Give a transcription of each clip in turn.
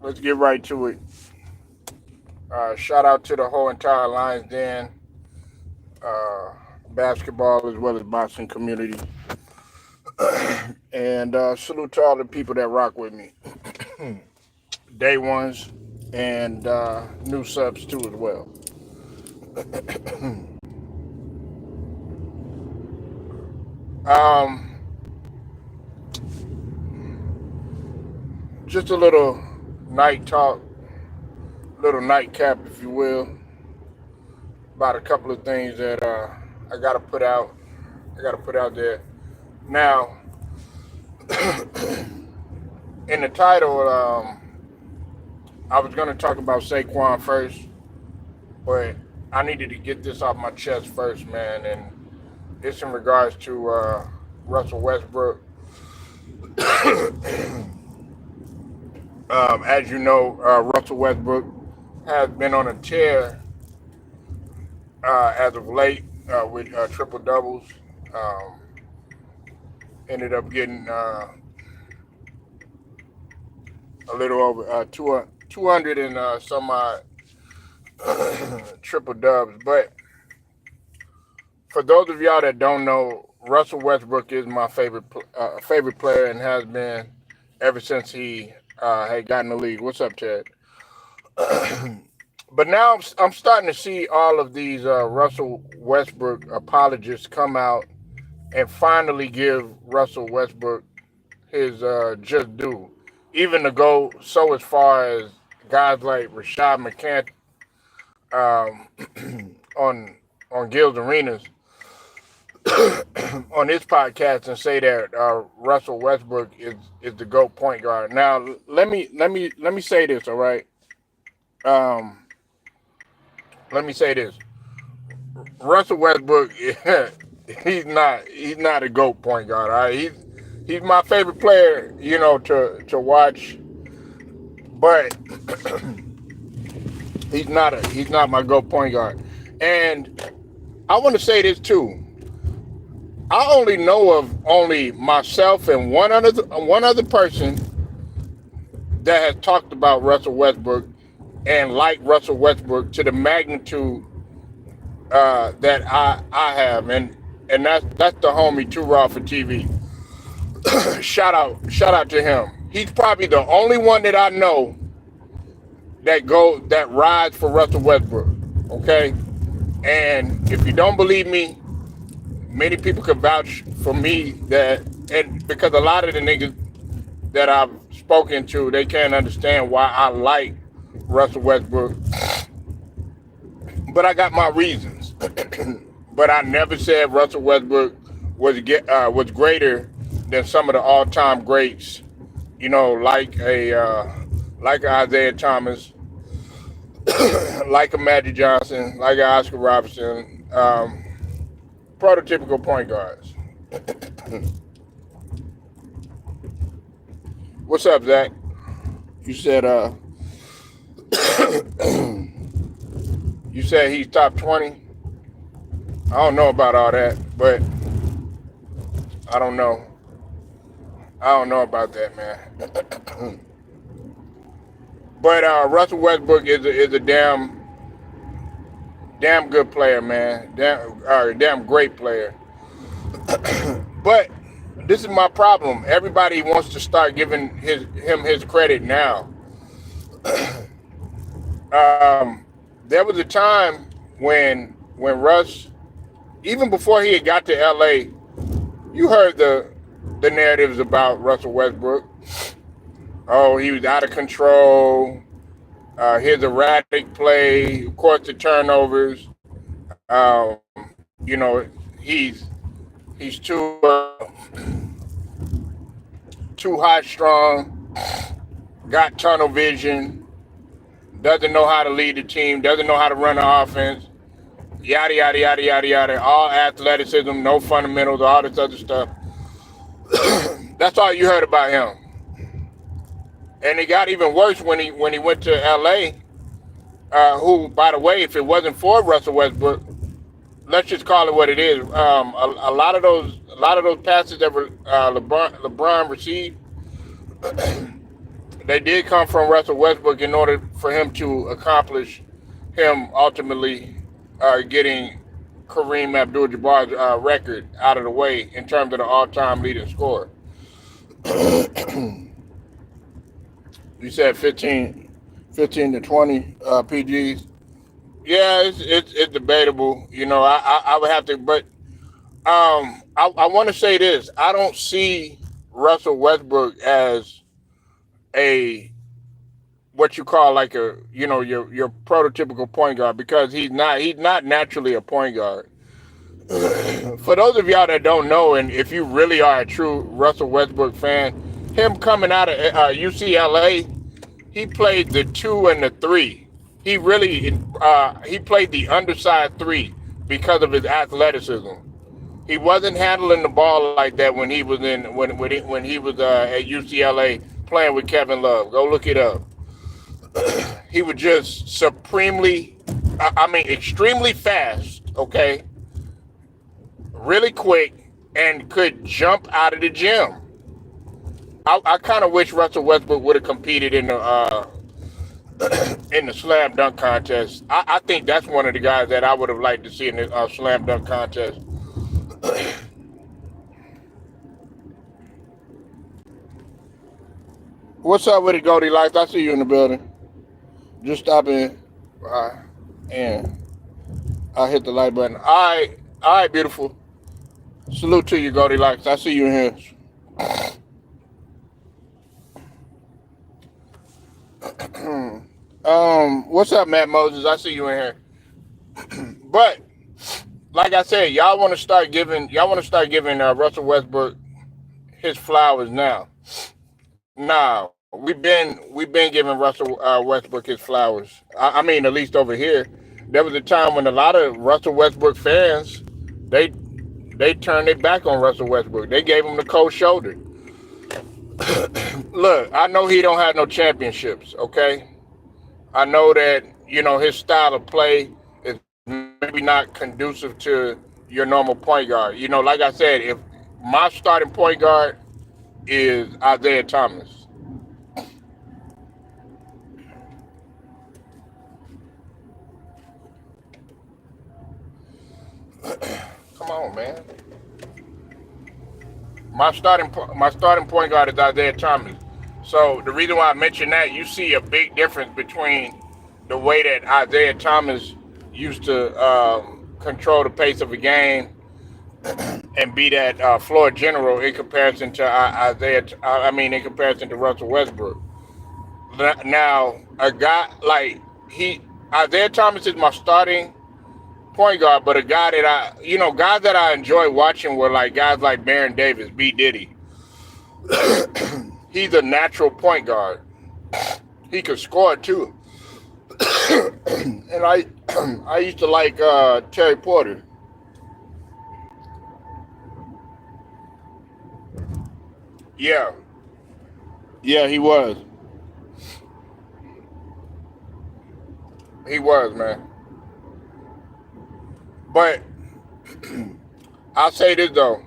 let's get right to it. Shout out to the whole entire Lions Den, uh, basketball as well as boxing community, and salute to all the people that rock with me, day ones and new subs too as well. Um, just a little night talk, little nightcap, if you will, about a couple of things that I got to put out. I got to put out there. Now, in the title, I was going to talk about Saquon first, but I needed to get this off my chest first, man. And it's in regards to Russell Westbrook. As you know, Russell Westbrook has been on a tear as of late with triple doubles. Um, Ended up getting a little over 200 and some odd triple dubs. But for those of y'all that don't know, Russell Westbrook is my favorite player and has been ever since he had gotten the league. What's up, Ted? But now I'm starting to see all of these Russell Westbrook apologists come out and finally give Russell Westbrook his just due. Even to go so as far as guys like Rashad McCants um, on Gil's Arenas on his podcast and say that Russell Westbrook is the GOAT point guard. Now let me say this, all right? Um, Let me say this: Russell Westbrook, he's not a GOAT point guard. All right, he's my favorite player, to watch, but he's not my GOAT point guard. And I want to say this too. I only know of only myself and one other person that has talked about Russell Westbrook and like Russell Westbrook to the magnitude that I have, and that's the homie Too Raw for TV. Shout out to him. He's probably the only one that I know that rides for Russell Westbrook. Okay, and if you don't believe me, many people can vouch for me that, and because a lot of the niggas that I've spoken to, they can't understand why I like Russell Westbrook, but I got my reasons. But I never said Russell Westbrook was greater than some of the all-time greats, like Isaiah Thomas, like a Magic Johnson, like a Oscar Robertson, prototypical point guards. What's up, Zach? You said you said he's top 20. I don't know about all that, but I don't know. I don't know about that, man. But Russell Westbrook is a damn good player, man. Damn great player. But this is my problem. Everybody wants to start giving him his credit now. There was a time when Russ, even before he had got to LA, you heard the narratives about Russell Westbrook. Oh, he was out of control. His erratic play, of course, the turnovers. Um, he's too high strong. Got tunnel vision. Doesn't know how to lead the team. Doesn't know how to run the offense. Yada yada yada yada yada. All athleticism, no fundamentals, all this other stuff. That's all you heard about him. And it got even worse when he went to LA. Who, by the way, if it wasn't for Russell Westbrook, let's just call it what it is. A lot of those passes that LeBron received, They did come from Russell Westbrook in order for him to accomplish him ultimately getting Kareem Abdul-Jabbar's record out of the way in terms of the all-time leading scorer. You said 15 to 20 PGs. Yeah, it's debatable. I would have to, but I want to say this. I don't see Russell Westbrook as a what you call like a your prototypical point guard because he's not naturally a point guard. For those of y'all that don't know, and if you really are a true Russell Westbrook fan, him coming out of UCLA, he played the 2 and the 3. He really he played the underside 3 because of his athleticism. He wasn't handling the ball like that when he was when he was at UCLA playing with Kevin Love. Go look it up. He was just extremely fast. Okay, really quick and could jump out of the gym. I kind of wish Russell Westbrook would have competed in the slam dunk contest. I think that's one of the guys that I would have liked to see in the slam dunk contest. What's up with it, Goldie Lights? I see you in the building. Just stop in, and I'll hit the like button. All right, beautiful. Salute to you, Goldie Lights. I see you in here. What's up, Matt Moses? I see you in here. But like I said, y'all want to start giving Russell Westbrook his flowers now. Nah, we've been giving Russell Westbrook his flowers. I mean, at least over here, there was a time when a lot of Russell Westbrook fans they turned their back on Russell Westbrook. They gave him the cold shoulder. Look, I know he don't have no championships. Okay, I know that his style of play is maybe not conducive to your normal point guard. Like I said, if my starting point guard is Isaiah Thomas. Come on, man. My starting point guard is Isaiah Thomas. So the reason why I mention that, you see a big difference between the way that Isaiah Thomas used to control the pace of a game and be that floor general in comparison to in comparison to Russell Westbrook. Now, a guy like Isaiah Thomas is my starting point guard, but a guy that guys that I enjoy watching were like guys like Baron Davis, B. Diddy. He's a natural point guard. He could score too. And I used to like Terry Porter. Yeah, he was. He was, man. But I'll say this though.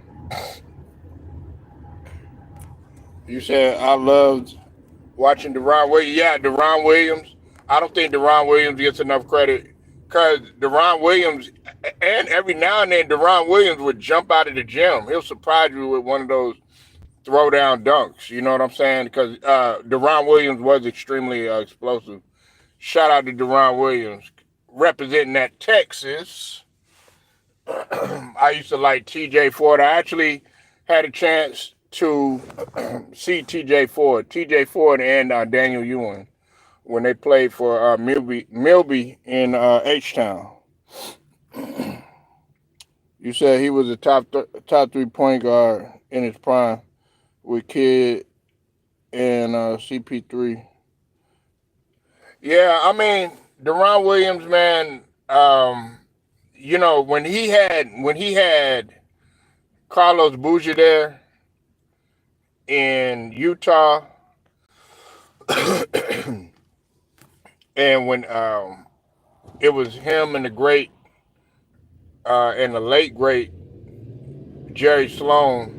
You said I loved watching Deron Williams. Yeah, Deron Williams. I don't think Deron Williams gets enough credit because Deron Williams, and every now and then Deron Williams would jump out of the gym. He'll surprise you with one of those throw down dunks. You know what I'm saying? Because Deron Williams was extremely explosive. Shout out to Deron Williams representing that Texas. I used to like TJ Ford. I actually had a chance to see TJ Ford and Daniel Ewing when they played for Milby in H-Town. You said he was a top 3 point guard in his prime with Kidd and CP3. Yeah, I mean, Deron Williams, man, when he had Carlos Boucher there in Utah, and when it was him and the late great Jerry Sloan,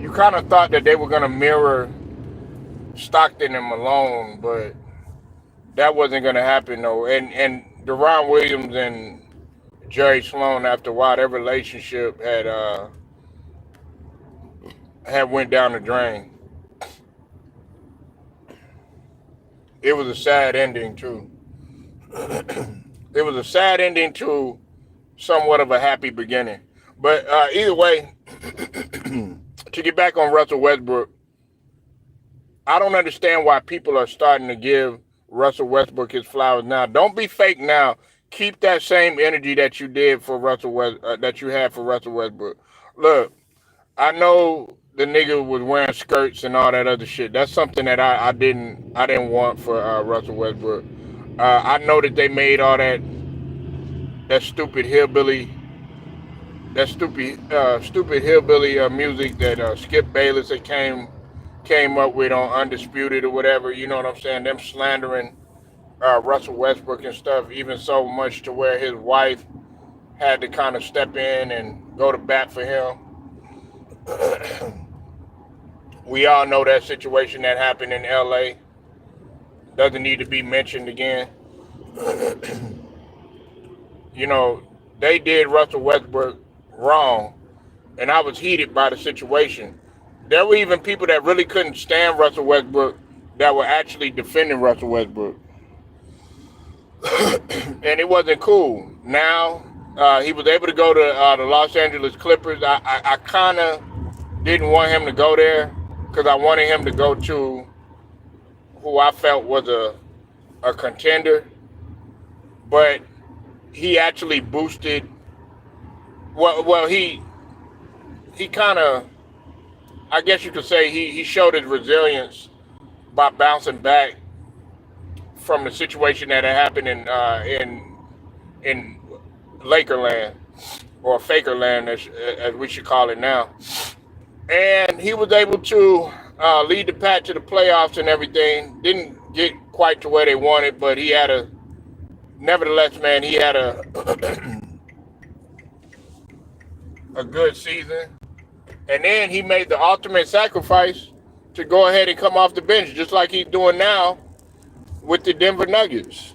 you kind of thought that they were going to mirror Stockton and Malone, but that wasn't gonna happen though. And Deron Williams and Jerry Sloan, after a while, their relationship had went down the drain. It was a sad ending too. It was a sad ending to somewhat of a happy beginning. But either way, to get back on Russell Westbrook, I don't understand why people are starting to give Russell Westbrook his flowers now. Don't be fake now. Keep that same energy that you did for that you had for Russell Westbrook. Look, I know the nigga was wearing skirts and all that other shit. That's something that I didn't want for Russell Westbrook. I know that they made all that stupid hillbilly stupid hillbilly music that Skip Bayless had came up with on Undisputed or whatever. You know what I'm saying? Them slandering Russell Westbrook and stuff, even so much to where his wife had to kind of step in and go to bat for him. We all know that situation that happened in LA. Doesn't need to be mentioned again. You know, they did Russell Westbrook wrong, and I was heated by the situation. There were even people that really couldn't stand Russell Westbrook that were actually defending Russell Westbrook. And it wasn't cool. Now, he was able to go to the Los Angeles Clippers. I kind of didn't want him to go there because I wanted him to go to who I felt was a contender. But he actually boosted. Well, he kind of, I guess you could say, he showed his resilience by bouncing back from the situation that had happened in Lakerland, or Fakerland as we should call it now. And he was able to lead the pack to the playoffs and everything. Didn't get quite to where they wanted, but nevertheless, man, he had a a good season. And then he made the ultimate sacrifice to go ahead and come off the bench, just like he's doing now with the Denver Nuggets.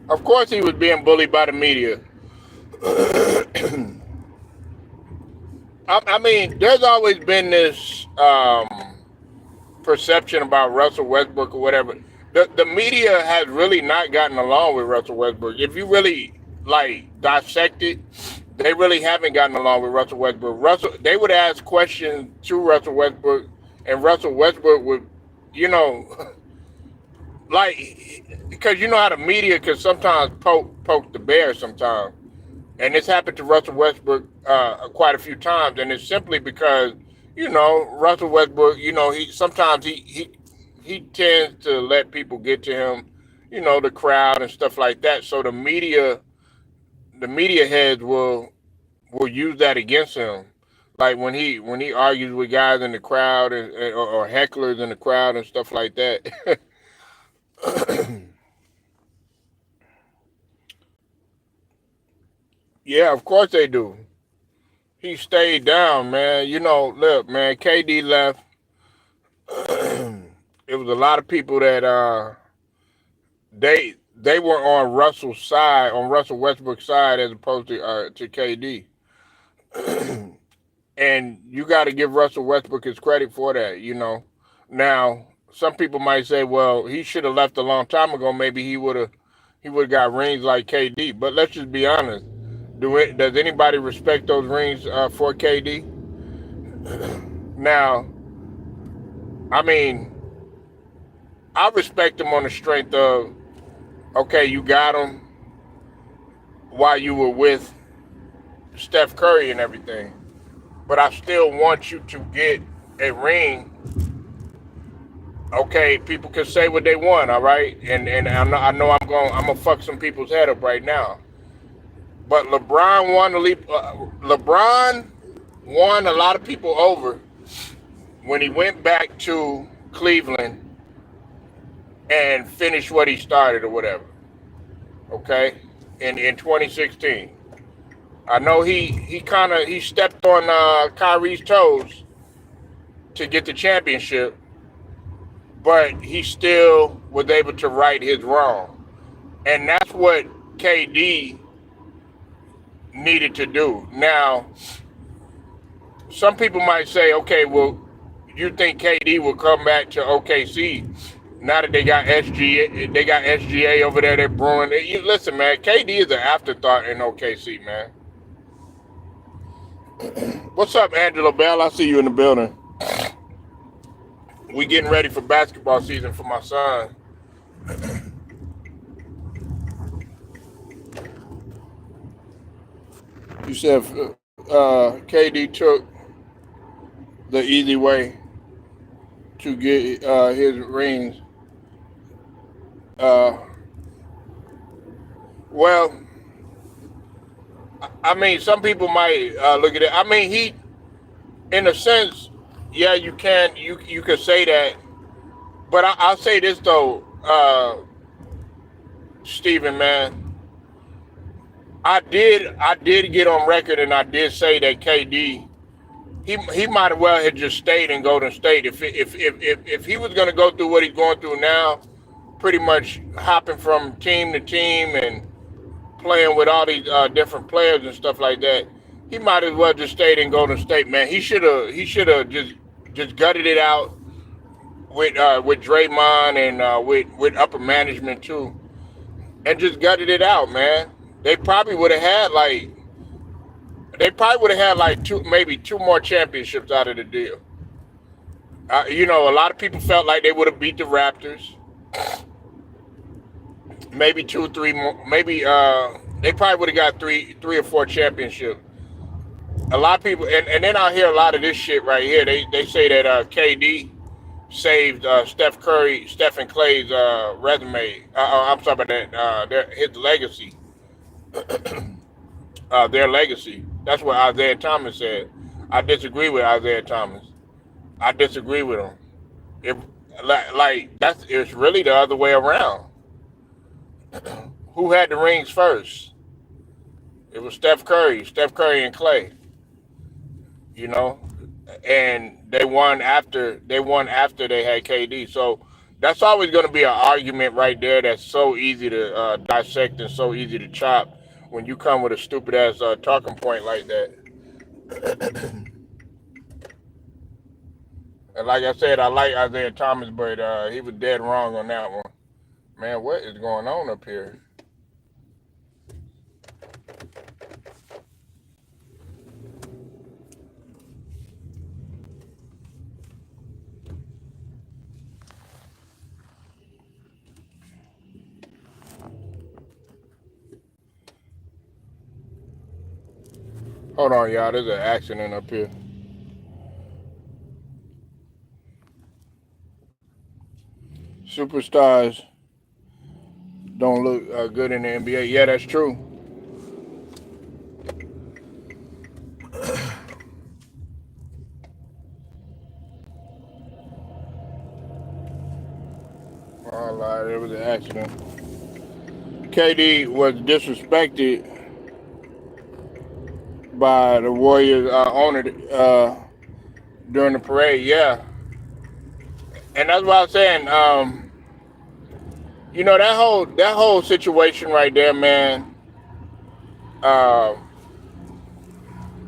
Of course, he was being bullied by the media. I mean, there's always been this perception about Russell Westbrook or whatever. The media has really not gotten along with Russell Westbrook. If you really dissect it, they really haven't gotten along with Russell Westbrook. They would ask questions to Russell Westbrook, and Russell Westbrook would, you know, because you know how the media can sometimes poke the bear sometimes. And this happened to Russell Westbrook quite a few times, and it's simply because, you know, Russell Westbrook, you know, he tends to let people get to him, you know, the crowd and stuff like that. So the media heads will use that against him, like when he argues with guys in the crowd or hecklers in the crowd and stuff like that. Yeah, of course they do. He stayed down, man. You know, look, man, KD left. It was a lot of people that they were on Russell's side, on Russell Westbrook's side, as opposed to KD. And you got to give Russell Westbrook his credit for that, you know. Now, some people might say, well, he should have left a long time ago. Maybe he would have got rings like KD. But let's just be honest. Does anybody respect those rings for KD? Now, I mean, I respect him on the strength of, okay, you got him while you were with Steph Curry and everything, but I still want you to get a ring. Okay, people can say what they want, all right, and I know I'm gonna fuck some people's head up right now, but LeBron won a lot of people over when he went back to Cleveland and finished what he started or whatever. Okay, in 2016. I know he stepped on Kyrie's toes to get the championship, but he still was able to right his wrong. And that's what KD needed to do. Now, some people might say, okay, well, you think KD will come back to OKC now that they got SGA over there, they're brewing. Listen, man, KD is an afterthought in OKC, man. What's up, Angelo Bell? I see you in the building. We getting ready for basketball season for my son. You said KD took the easy way to get his rings. Well, I mean, some people might look at it. I mean, he, in a sense, yeah, you could say that. But I'll say this though, Stephen, man. I did get on record and I did say that KD, he might as well have just stayed in Golden State. If he was going to go through what he's going through now, pretty much hopping from team to team and playing with all these different players and stuff like that, he might as well just stayed in Golden State, man. He should have just gutted it out with Draymond and with upper management too, and just gutted it out, man. They probably would have had like maybe two more championships out of the deal. A lot of people felt like they would have beat the Raptors. Maybe 2, 3 more. Maybe they probably would have got three or four championships. A lot of people, and then I hear a lot of this shit right here. They say that KD saved Steph and Clay's resume. I'm sorry about that. His legacy. Their legacy. That's what Isaiah Thomas said. I disagree with Isaiah Thomas. I disagree with him. It's really the other way around. Who had the rings first? It was Steph Curry and Clay. And they won after they had KD. So that's always going to be an argument right there. That's so easy to dissect and so easy to chop when you come with a stupid ass talking point like that. And like I said, I like Isaiah Thomas, but he was dead wrong on that one. Man, what is going on up here? Hold on, y'all. There's an accident up here. Superstars don't look good in the NBA. Yeah, that's true. Oh, it was an accident. KD was disrespected by the Warriors owner during the parade. Yeah, and that's what I was saying. That whole situation right there, man.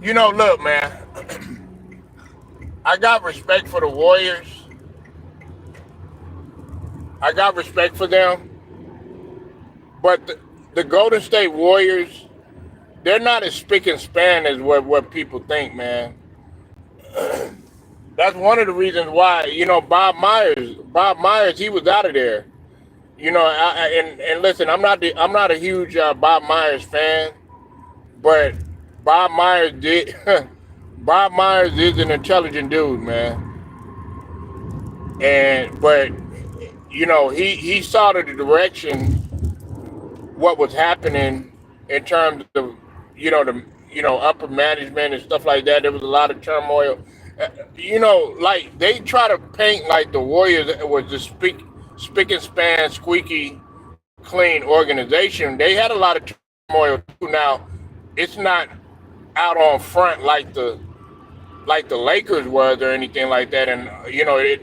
Look, man. I got respect for the Warriors. I got respect for them. But the Golden State Warriors, they're not as spick and span as what people think, man. That's one of the reasons why, Bob Myers, he was out of there. And listen, I'm not a huge Bob Myers fan, but Bob Myers is an intelligent dude, man. But he saw the direction, what was happening in terms of upper management and stuff like that. There was a lot of turmoil. Like they try to paint like the Warriors was just spick and span, squeaky clean organization. They had a lot of turmoil too. Now, it's not out on front like the Lakers was or anything like that, and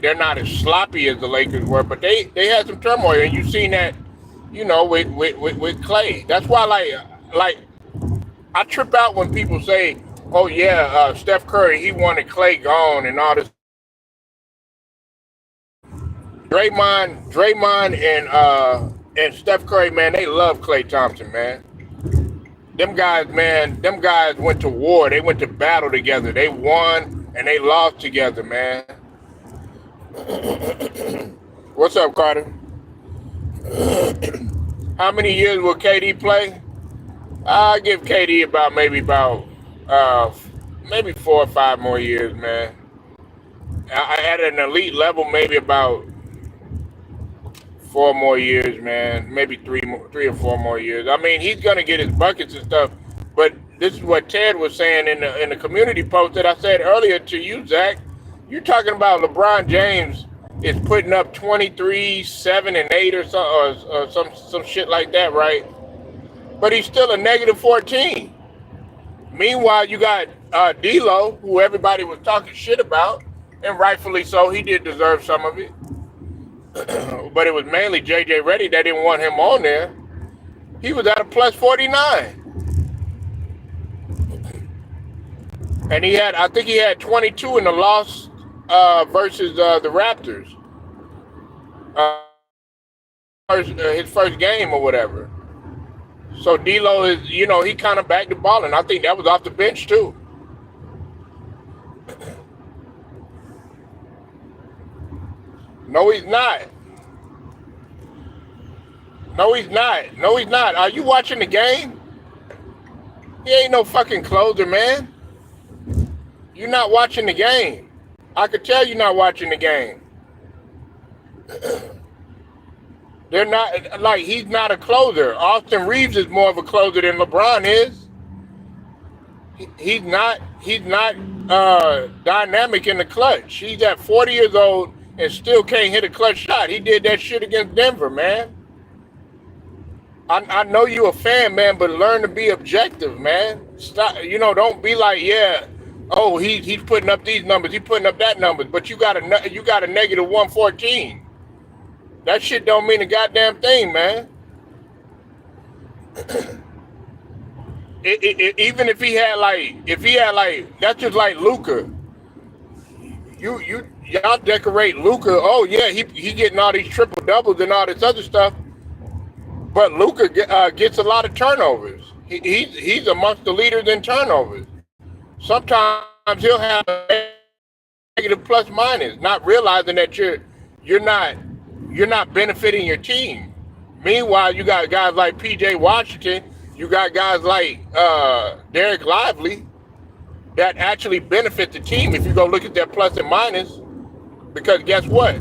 they're not as sloppy as the Lakers were, but they had some turmoil, and you've seen that, with Clay. That's why like I trip out when people say, "Oh yeah, Steph Curry, he wanted Clay gone and all this." Draymond, and Steph Curry, man, they love Clay Thompson, man. Them guys went to war. They went to battle together. They won and they lost together, man. What's up, Carter? How many years will KD play? I give KD maybe 4 or 5 more years, man. At an elite level, maybe about 4 more years, man. Maybe 3 or 4 more years. I mean, he's gonna get his buckets and stuff. But this is what Ted was saying in the community post that I said earlier to you, Zach. You're talking about LeBron James is putting up 23, 7, and 8 or some shit like that, right? But he's still a negative 14. Meanwhile, you got D'Lo, who everybody was talking shit about, and rightfully so. He did deserve some of it. But it was mainly JJ Redick that didn't want him on there. He was at a plus 49. And I think he had 22 in the loss versus the Raptors. His first game or whatever. So D'Lo is, he kind of backed the ball, and I think that was off the bench too. No, he's not. No, he's not. No, he's not. Are you watching the game? He ain't no fucking closer, man. You're not watching the game. I could tell you're not watching the game. They're not, he's not a closer. Austin Reeves is more of a closer than LeBron is. He's not dynamic in the clutch. He's at 40 years old and still can't hit a clutch shot. He did that shit against Denver, man. I know you a fan, man, but learn to be objective, man. Stop, don't be like, yeah, oh, he's putting up these numbers, he's putting up that numbers, but you got a negative 114. That shit don't mean a goddamn thing, man. Even if he had that's just like Luka. Y'all decorate Luka. Oh yeah, he getting all these triple doubles and all this other stuff. But Luka gets a lot of turnovers. He's amongst the leaders in turnovers. Sometimes he'll have a negative plus minus, not realizing that you're not benefiting your team. Meanwhile, you got guys like P.J. Washington. You got guys like Derek Lively that actually benefit the team if you go look at their plus and minus. Because guess what?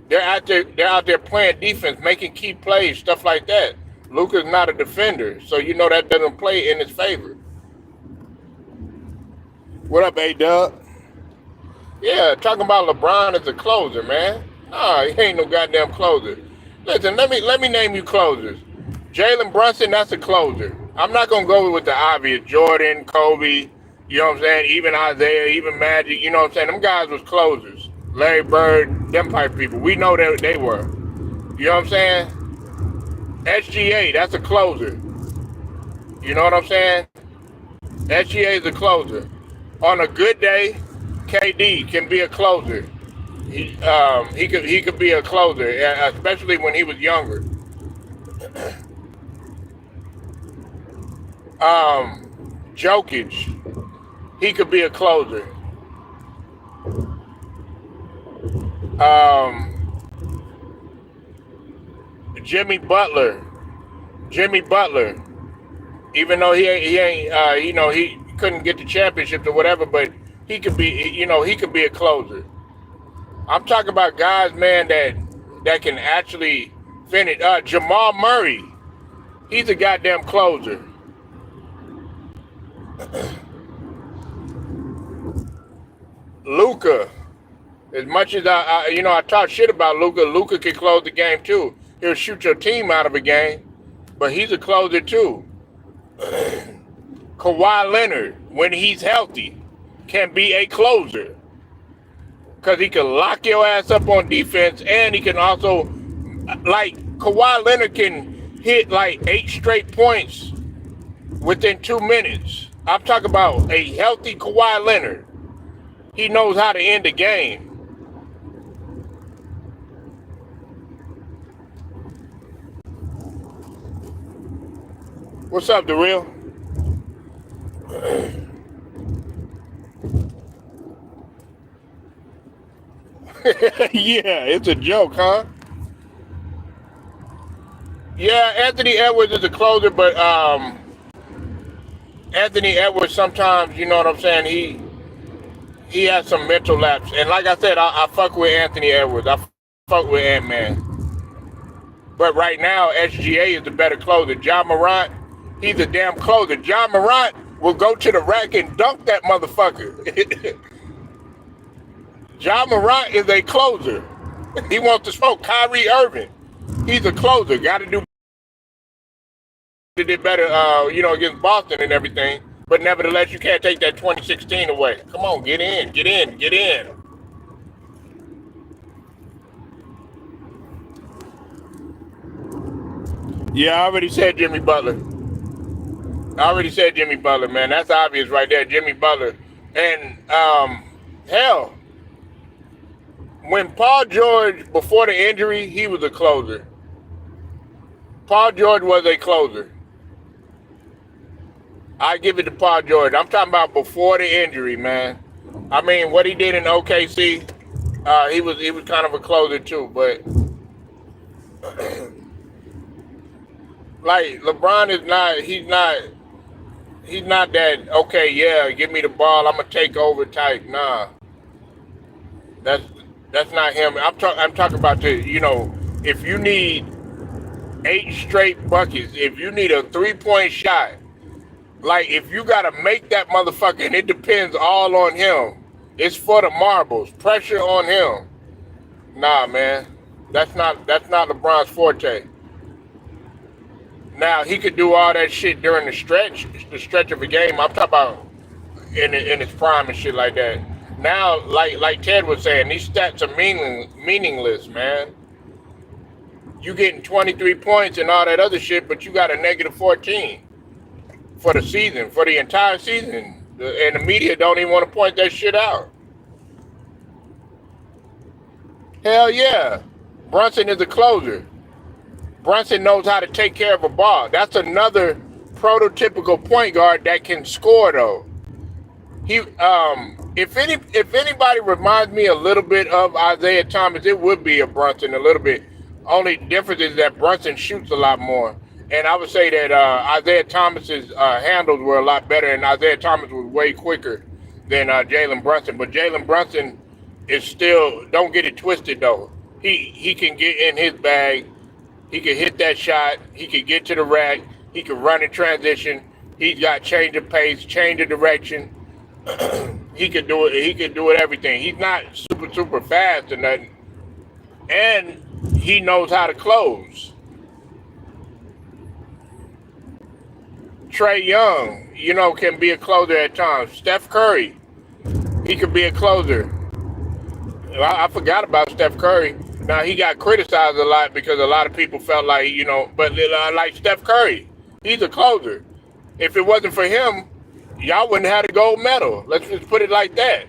They're out there playing defense, making key plays, stuff like that. Luka's not a defender, so that doesn't play in his favor. What up, A-Dub? Yeah, talking about LeBron as a closer, man. Nah, he ain't no goddamn closer. Listen, let me name you closers. Jalen Brunson, that's a closer. I'm not gonna go with the obvious. Jordan, Kobe, you know what I'm saying? Even Isaiah, even Magic, you know what I'm saying? Them guys was closers. Larry Bird, them type people. We know that they were. You know what I'm saying? SGA, that's a closer. You know what I'm saying? SGA is a closer. On a good day, KD can be a closer. He could be a closer, especially when he was younger. Jokic, he could be a closer. Jimmy Butler, even though he ain't, he couldn't get the championships or whatever, but he could be, he could be a closer. I'm talking about guys, man, that can actually finish. Jamal Murray, he's a goddamn closer. Luka, as much as I talk shit about Luka can close the game too. He'll shoot your team out of a game, but he's a closer too. Kawhi Leonard, when he's healthy, can be a closer. Because he can lock your ass up on defense, and he can also, like, Kawhi Leonard can hit like 8 straight points within 2 minutes. I'm talking about a healthy Kawhi Leonard. He knows how to end the game. What's up, the real? Yeah, it's a joke, huh? Yeah, Anthony Edwards is a closer, but Anthony Edwards sometimes, you know what I'm saying, he has some mental lapse. And like I said, I fuck with Anthony Edwards. I fuck with Ant-Man. But right now, SGA is the better closer. Ja Morant, he's a damn closer. Ja Morant will go to the rack and dunk that motherfucker. Ja Morant is a closer. He wants to smoke. Kyrie Irving, he's a closer. Got to do did better, against Boston and everything. But nevertheless, you can't take that 2016 away. Come on, get in, get in, get in. Yeah, I already said Jimmy Butler. Man. That's obvious right there, Jimmy Butler. And hell, when Paul George, before the injury, he was a closer. Paul George was a closer. I give it to Paul George. I'm talking about before the injury, man. I mean, what he did in OKC, he was kind of a closer too. But like LeBron is not. He's not that. Okay, yeah, give me the ball. I'm gonna take over type. Nah, that's not him. I'm talking about if you need 8 straight buckets, if you need a 3-point shot. Like, if you got to make that motherfucker, and it depends all on him. It's for the marbles. Pressure on him. Nah, man. That's not LeBron's forte. Now, he could do all that shit during the stretch of a game. I'm talking about in his prime and shit like that. Now, like Ted was saying, these stats are meaningless, man. You getting 23 points and all that other shit, but you got a negative 14. For the season, for the entire season. And the media don't even want to point that shit out. Hell yeah. Brunson is a closer. Brunson knows how to take care of a ball. That's another prototypical point guard that can score, though. If anybody reminds me a little bit of Isaiah Thomas, it would be a Brunson a little bit. Only difference is that Brunson shoots a lot more. And I would say that Isaiah Thomas's handles were a lot better, and Isaiah Thomas was way quicker than Jalen Brunson. But Jalen Brunson is still, don't get it twisted though. He can get in his bag. He can hit that shot. He can get to the rack. He can run in transition. He's got change of pace, change of direction. He can do it. He can do it everything. He's not super fast or nothing, and he knows how to close. Trae Young, can be a closer at times. Steph Curry, he could be a closer. I forgot about Steph Curry. Now, he got criticized a lot because a lot of people felt like, but like Steph Curry, he's a closer. If it wasn't for him, y'all wouldn't have the gold medal. Let's just put it like that.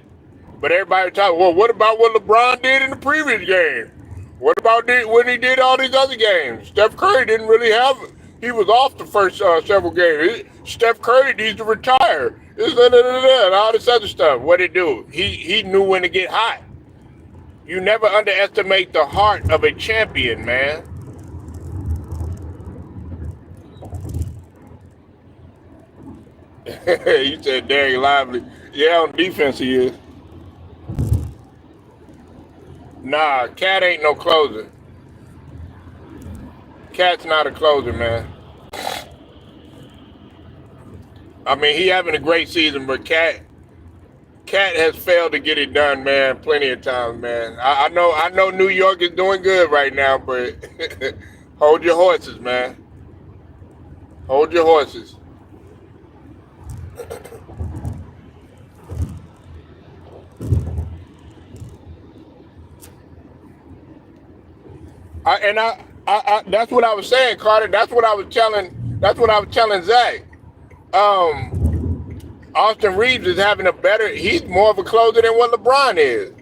But everybody talking, well, what about what LeBron did in the previous game? What about when he did all these other games? Steph Curry didn't really have it. He was off the first several games. Steph Curry needs to retire. And all this other stuff. What it do? He knew when to get hot. You never underestimate the heart of a champion, man. You said Derek Lively. Yeah, on defense he is. Nah, Cat ain't no closer. Cat's not a closer, man. I mean, he having a great season, but Cat has failed to get it done, man, plenty of times, man. I know New York is doing good right now, but hold your horses, man. Hold your horses. That's what I was saying, Carter. That's what I was telling. That's what I was telling Zach. Austin Reeves is having a better. He's more of a closer than what LeBron is.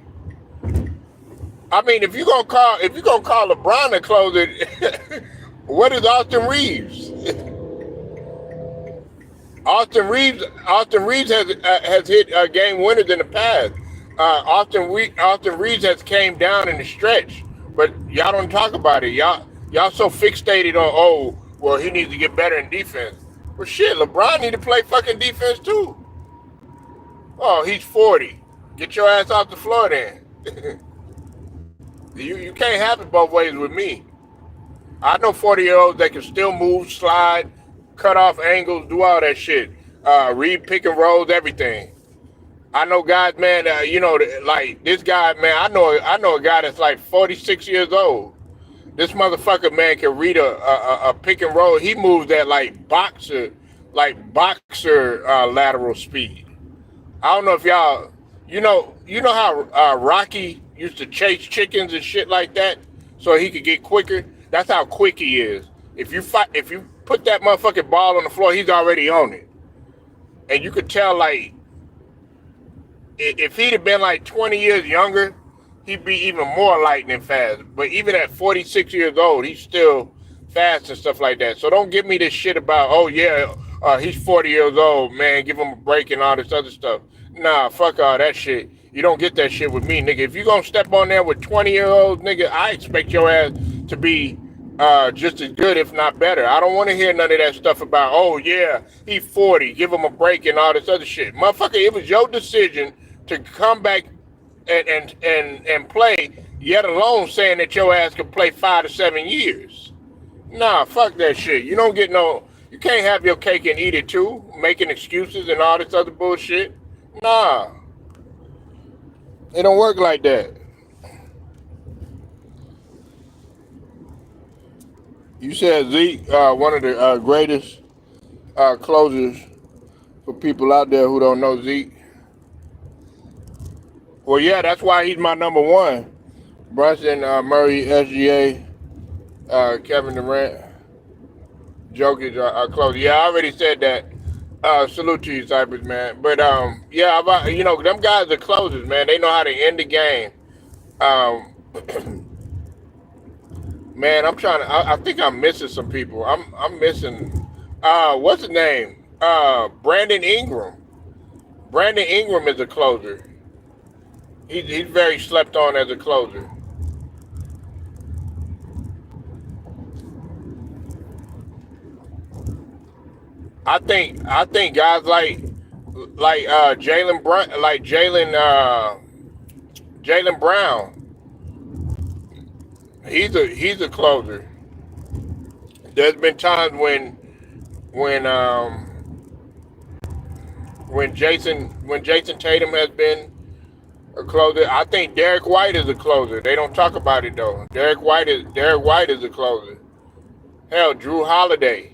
I mean, if you're gonna call LeBron a closer, what is Austin Reeves? Austin Reeves has hit game winners in the past. Austin Reeves has came down in the stretch, but y'all don't talk about it. Y'all so fixated on, oh, well, he needs to get better in defense. Well, shit, LeBron need to play fucking defense too. Oh, he's 40. Get your ass off the floor then. You can't have it both ways with me. I know 40-year-olds that can still move, slide, cut off angles, do all that shit. Read pick and rolls, everything. I know guys, man. Like this guy, man. I know a guy that's like 46 years old. This motherfucker, man, can read a pick and roll. He moves at like boxer lateral speed. I don't know if y'all, you know how Rocky used to chase chickens and shit like that, so he could get quicker. That's how quick he is. If you put that motherfucking ball on the floor, he's already on it. And you could tell, like, if he'd have been like 20 years younger, he'd be even more lightning fast. But even at 46 years old, he's still fast and stuff like that. So don't give me this shit about, oh yeah, he's 40 years old, man, give him a break and all this other stuff. Nah, fuck all that shit. You don't get that shit with me, nigga. If you gonna step on there with 20-year-olds, nigga, I expect your ass to be just as good, if not better. I don't want to hear none of that stuff about, oh yeah, he's 40, give him a break and all this other shit. Motherfucker, it was your decision to come back and play, yet alone saying that your ass could play 5 to 7 years. Nah, fuck that shit. You can't have your cake and eat it too, making excuses and all this other bullshit. Nah, it don't work like that. You said Zeke, one of the greatest closers for people out there who don't know Zeke. Well, yeah, that's why he's my number one. Brunson, Murray, SGA, Kevin Durant, Jokic are close. Yeah, I already said that. Salute to you, Cypress, man. But yeah, them guys are closers, man. They know how to end the game. Man, I think I'm missing some people. I'm missing. What's his name? Brandon Ingram. Brandon Ingram is a closer. He's very slept on as a closer. I think guys like Jalen Brown, Jalen Brown. He's a closer. There's been times when Jason Tatum has been a closer. I think Derek White is a closer. They don't talk about it though. Derek White is a closer. Hell, Drew Holiday.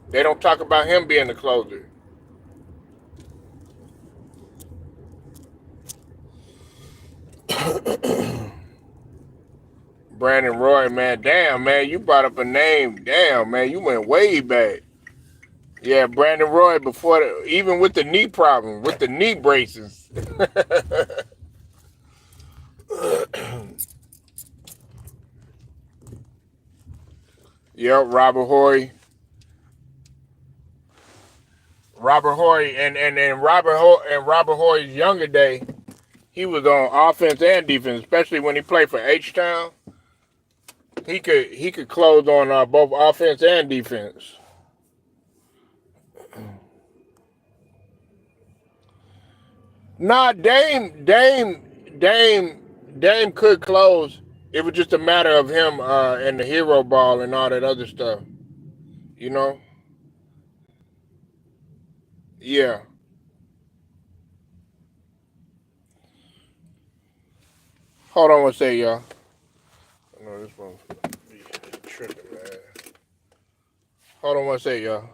They don't talk about him being a closer. Brandon Roy, man. Damn, man, you brought up a name. Damn, man, you went way back. Yeah, Brandon Roy even with the knee problem, with the knee braces. Yep, Robert Horry, and Robert Horry's younger day, he was on offense and defense, especially when he played for H-Town. He could close on both offense and defense. Nah, Dame could close. It was just a matter of him and the hero ball and all that other stuff. You know? Yeah. Hold on one second, y'all. I know this one's tripping, man. Hold on one second, y'all.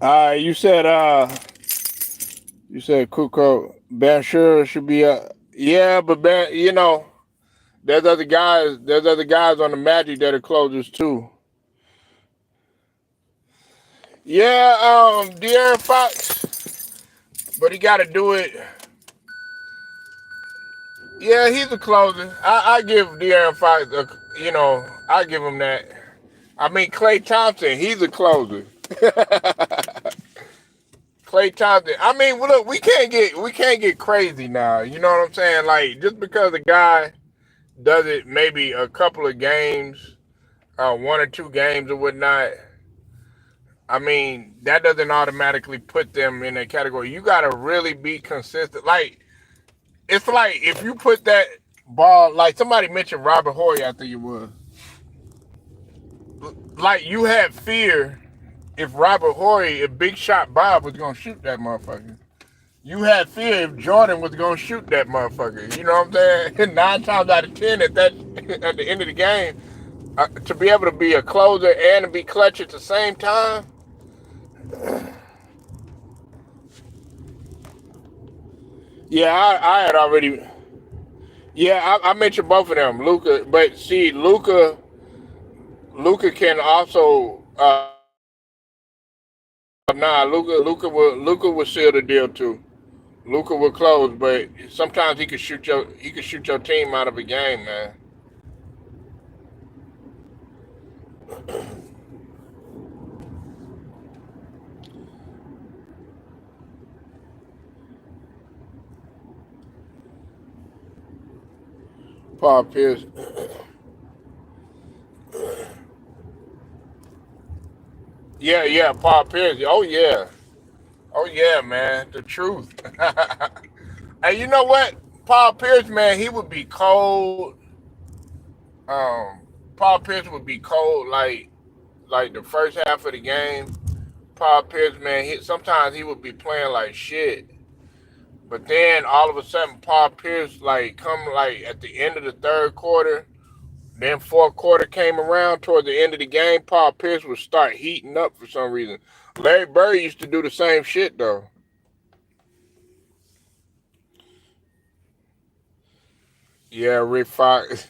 You said Kuko Banshur should be yeah, but there's other guys on the Magic that are closers too. Yeah, De'Aaron Fox, but he got to do it. Yeah, he's a closer. I give De'Aaron Fox, I give him that. I mean, Klay Thompson, he's a closer. Klay Thompson. I mean, well, look, we can't get crazy now. You know what I'm saying? Like, just because a guy does it maybe a couple of games, one or two games or whatnot, I mean, that doesn't automatically put them in a category. You gotta really be consistent. Like, it's like if you put that ball, like somebody mentioned Robert Horry, I think it was. Like, you had fear if Robert Horry, if Big Shot Bob was gonna shoot that motherfucker. You had fear if Jordan was gonna shoot that motherfucker. You know what I'm saying? 9 times out of 10 at the end of the game, to be able to be a closer and to be clutch at the same time. Yeah, I had already. Yeah, I mentioned both of them, Luka. But see, Luka can also. Luka will seal the deal too. Luka will close, but sometimes he could shoot your team out of a game, man. Paul Pierce. Yeah, Paul Pierce. Oh yeah, man. The truth. And you know what? Paul Pierce, man, he would be cold. Um, Paul Pierce would be cold like the first half of the game. Paul Pierce, man, sometimes he would be playing like shit. But then all of a sudden, Paul Pierce like come like at the end of the third quarter. Then fourth quarter came around toward the end of the game. Paul Pierce would start heating up for some reason. Larry Bird used to do the same shit though. Yeah, Rick Fox,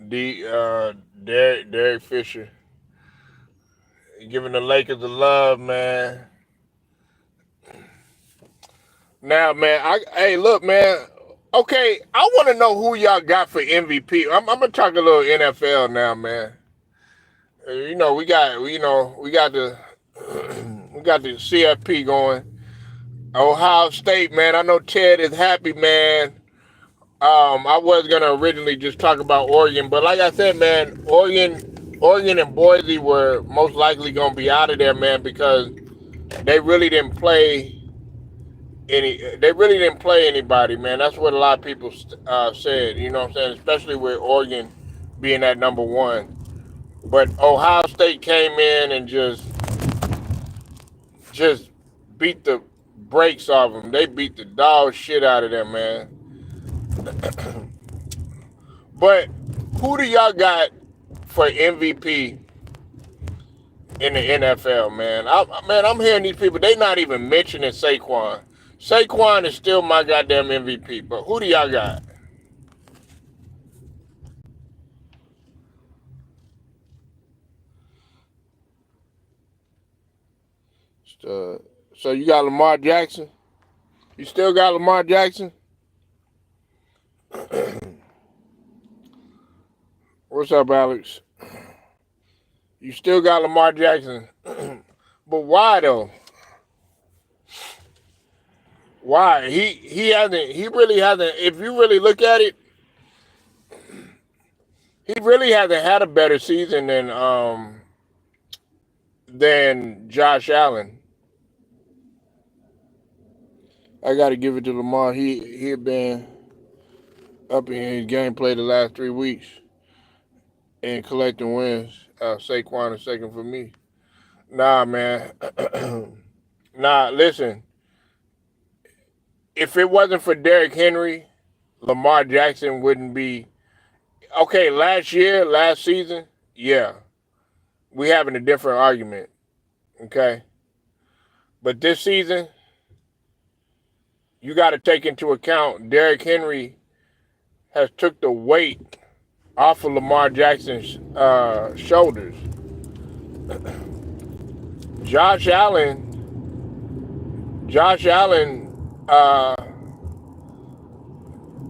Derek Fisher, giving the Lakers the love, man. Now, man, hey, look, man. Okay, I want to know who y'all got for MVP. I'm gonna talk a little NFL now, man. We got the we got the CFP going. Ohio State, man. I know Ted is happy, man. I was gonna originally just talk about Oregon, but like I said, man, Oregon and Boise were most likely gonna be out of there, man, because they really didn't play they really didn't play anybody, man. That's what a lot of people said. You know what I'm saying? Especially with Oregon being at number one. But Ohio State came in and just beat the brakes off them. They beat the dog shit out of them, man. But who do y'all got for MVP in the NFL, man? I'm hearing these people. They not even mentioning Saquon. Saquon is still my goddamn MVP. But who do y'all got? Uh, so you got Lamar Jackson? You still got Lamar Jackson? What's up, Alex? You still got Lamar Jackson. But why though? Why? He really hasn't, if you really look at it, he really hasn't had a better season than Josh Allen. I gotta give it to Lamar. He had been up in his gameplay the last 3 weeks and collecting wins. Saquon is second for me. Nah, man. Nah, listen. If it wasn't for Derrick Henry, Lamar Jackson wouldn't be okay. Last season, yeah, we having a different argument. Okay, But this season, you got to take into account Derrick Henry has took the weight off of Lamar Jackson's shoulders. Josh Allen, Josh Allen,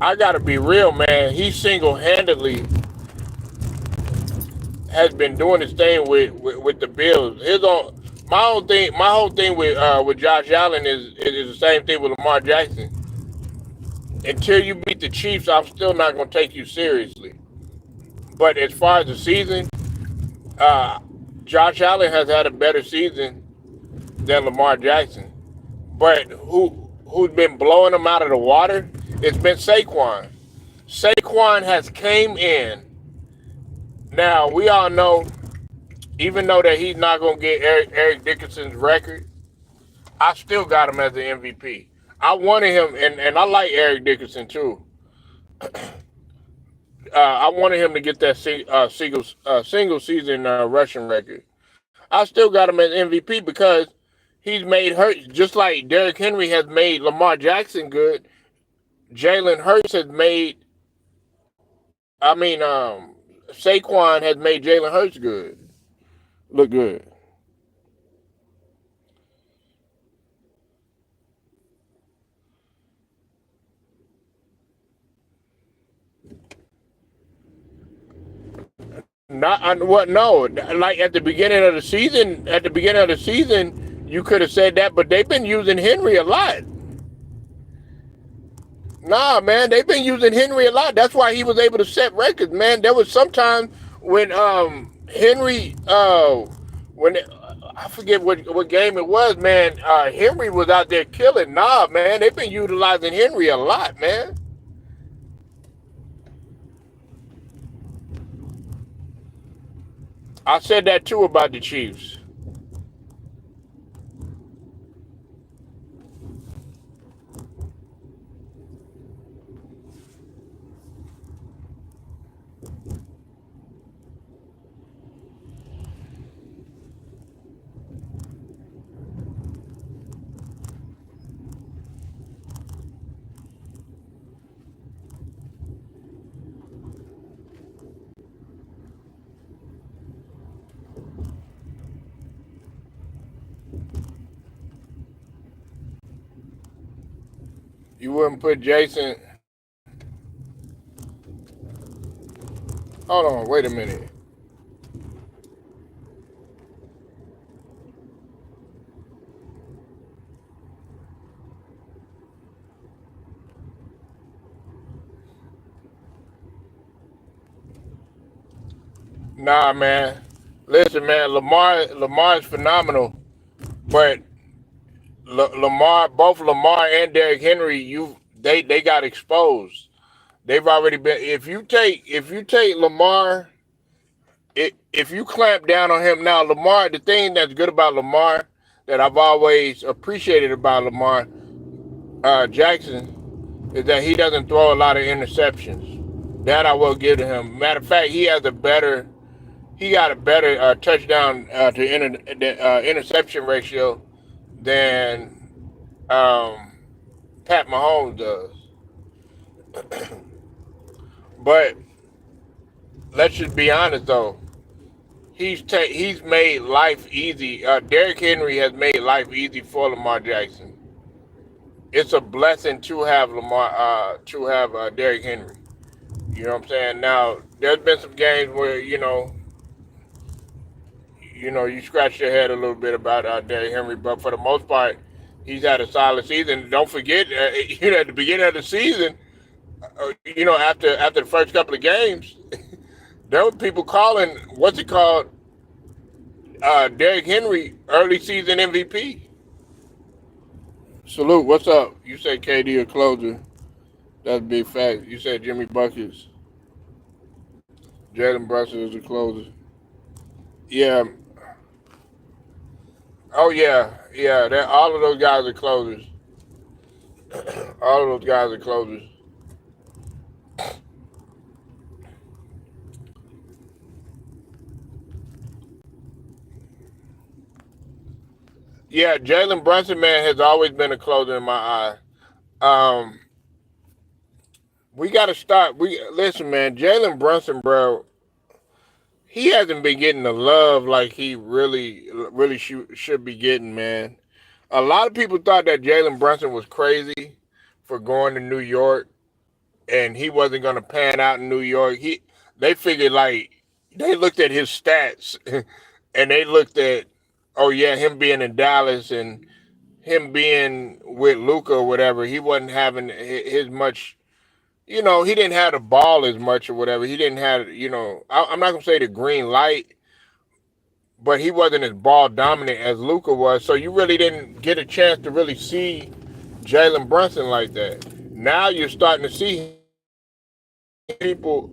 I gotta be real, man. He single-handedly has been doing his thing with the Bills. My whole thing with Josh Allen is the same thing with Lamar Jackson. Until you beat the Chiefs, I'm still not gonna take you seriously. But as far as the season, uh, Josh Allen has had a better season than Lamar Jackson. But who's been blowing him out of the water? It's been Saquon. Saquon has came in. Now we all know, even though that he's not gonna get Eric Dickerson's record, I still got him as the MVP. I wanted him, and I like Eric Dickerson too. I wanted him to get that single season rushing record. I still got him as MVP because he's made Hurts, just like Derrick Henry has made Lamar Jackson good. Jalen Hurts has made, I mean, Saquon has made Jalen Hurts good, look good. Not what? No, like at the beginning of the season, you could have said that, but they've been using Henry a lot. Nah, man, they've been using Henry a lot. That's why he was able to set records, man. There was sometimes when Henry when I forget what game it was, man. Henry was out there killing. Nah, man, they've been utilizing Henry a lot, man. I said that too about the Chiefs. You wouldn't put Jason. Hold on, wait a minute. Nah, man. Listen, man. Lamar is phenomenal, but both Lamar and Derrick Henry, they got exposed. They've already been. If you take Lamar, if you clamp down on him now, Lamar. The thing that's good about Lamar that I've always appreciated about Lamar Jackson is that he doesn't throw a lot of interceptions. That I will give to him. Matter of fact, he got a better touchdown to interception ratio than um, Pat Mahomes does. But let's just be honest though. He's made life easy. Derrick Henry has made life easy for Lamar Jackson. It's a blessing to have Derrick Henry. You know what I'm saying? Now there's been some games where you scratch your head a little bit about Derrick Henry, but for the most part, he's had a solid season. Don't forget, at the beginning of the season, after the first couple of games, there were people calling what's it called, Derrick Henry early season MVP. Salute. What's up? You said KD a closer. That's a big fact. You said Jimmy Buckets, Jalen Brunson is a closer. Yeah. Oh yeah. Yeah. All of those guys are closers. All of those guys are closers. Yeah, Jalen Brunson, man, has always been a closer in my eye. We got to start. We listen, man. Jalen Brunson, bro, he hasn't been getting the love like he really should be getting, man. A lot of people thought that Jalen Brunson was crazy for going to New York and he wasn't going to pan out in New York. They figured like they looked at his stats and they looked at, oh yeah, him being in Dallas and him being with Luka or whatever. He wasn't having his much. He didn't have the ball as much or whatever. He didn't have, I'm not gonna say the green light, but he wasn't as ball dominant as Luka was. So you really didn't get a chance to really see Jalen Brunson like that. Now you're starting to see people.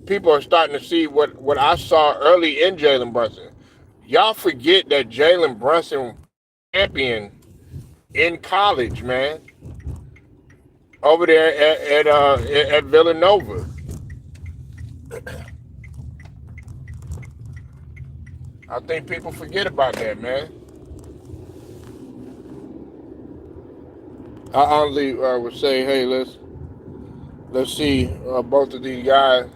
People are starting to see what I saw early in Jalen Brunson. Y'all forget that Jalen Brunson champion in college, man, over there at Villanova. I think people forget about that, man. I honestly would say, hey, let's see both of these guys.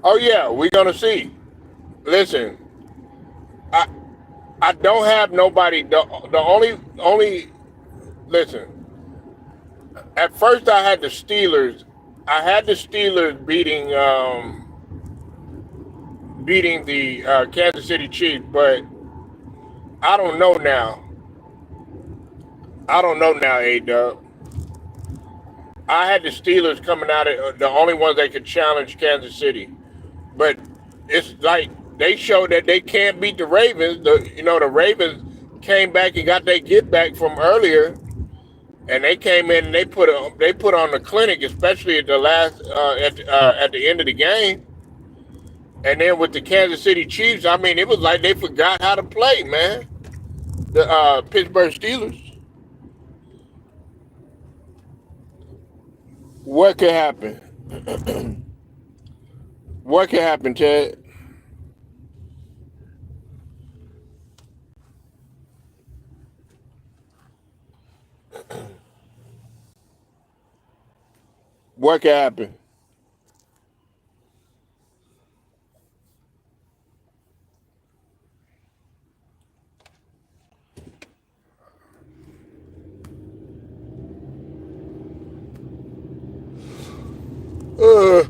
Oh yeah, we're gonna see. Listen, I I don't have nobody. The only listen. At first, I had the Steelers. I had the Steelers beating the Kansas City Chiefs, but I don't know now. I don't know now, A Dub. I had the Steelers coming out of the only ones that could challenge Kansas City, but it's like they showed that they can't beat the Ravens. The Ravens came back and got their get back from earlier, and they came in and they put on the clinic, especially at the last at the end of the game. And then with the Kansas City Chiefs, I mean, it was like they forgot how to play, man. The Pittsburgh Steelers. What could happen? What could happen, Ted? What could happen? Uh,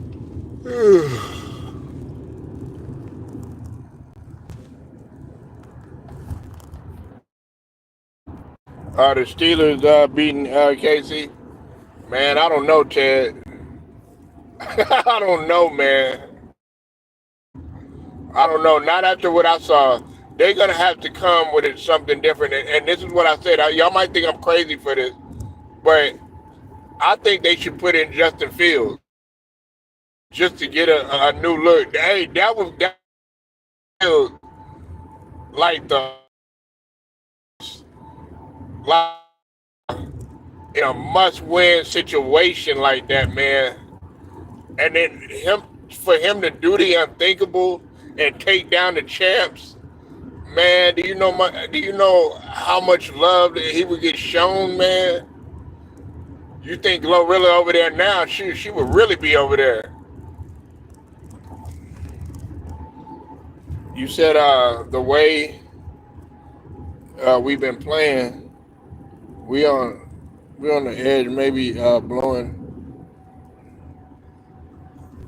are the Steelers beating KC? Man, I don't know, Ted. I don't know, man. I don't know. Not after what I saw. They're gonna have to come with it something different. And this is what I said. Y'all might think I'm crazy for this, but I think they should put in Justin Fields just to get a new look. Hey, that was like the like in a must-win situation like that, man. And then for him to do the unthinkable and take down the champs, man. Do you know how much love that he would get shown, man? You think Glorilla over there now? She would really be over there. You said the way we've been playing, we on we on the edge, maybe blowing.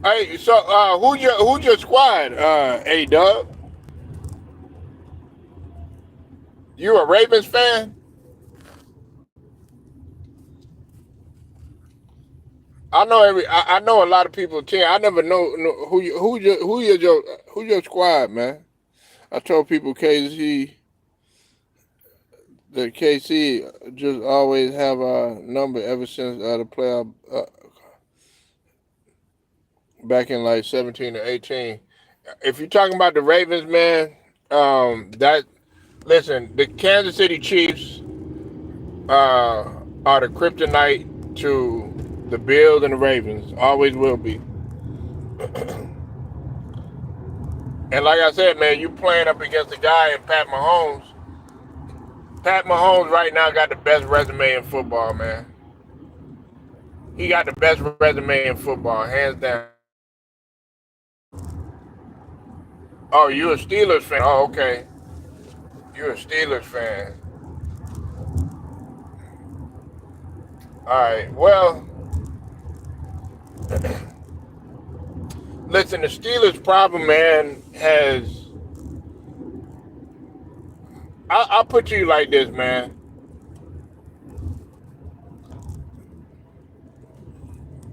Hey, so who's your squad? A Dub, you a Ravens fan? I know a lot of people. I never know who's your squad, man. I told people KC just always have a number ever since the playoff back in like 17 or 18. If you're talking about the Ravens, man, that listen, the Kansas City Chiefs are the kryptonite to the Bills and the Ravens. Always will be. And like I said, man, you playing up against a guy in Pat Mahomes. Pat Mahomes right now got the best resume in football, man. He got the best resume in football, hands down. Oh, you a Steelers fan? Oh, okay. You're a Steelers fan. All right. Well, listen, the Steelers' problem, man, has. I'll put you like this, man.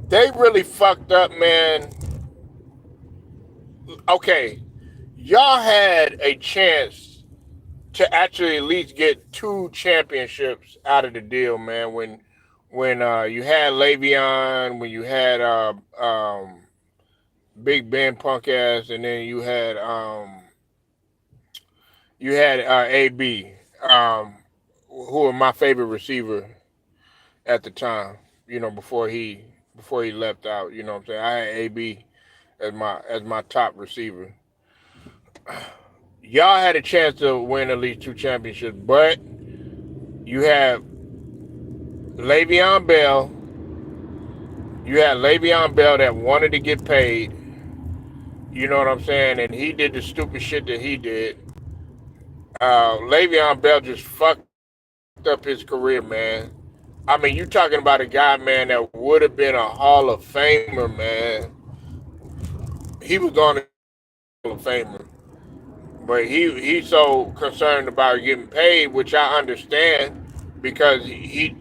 They really fucked up, man. Okay, y'all had a chance to actually at least get two championships out of the deal, man. When you had Le'Veon, when you had Big Ben punk ass, and then you had AB, um, who were my favorite receiver at the time. You know, before he left out. You know what I'm saying? I had AB as my top receiver. Y'all had a chance to win at least two championships, but you have Le'Veon Bell. You had Le'Veon Bell that wanted to get paid. You know what I'm saying? And he did the stupid shit that he did. Le'Veon Bell just fucked up his career, man. I mean, you talking about a guy, man, that would have been a Hall of Famer, man. He was going to be a Hall of Famer, but he's so concerned about getting paid, which I understand, because he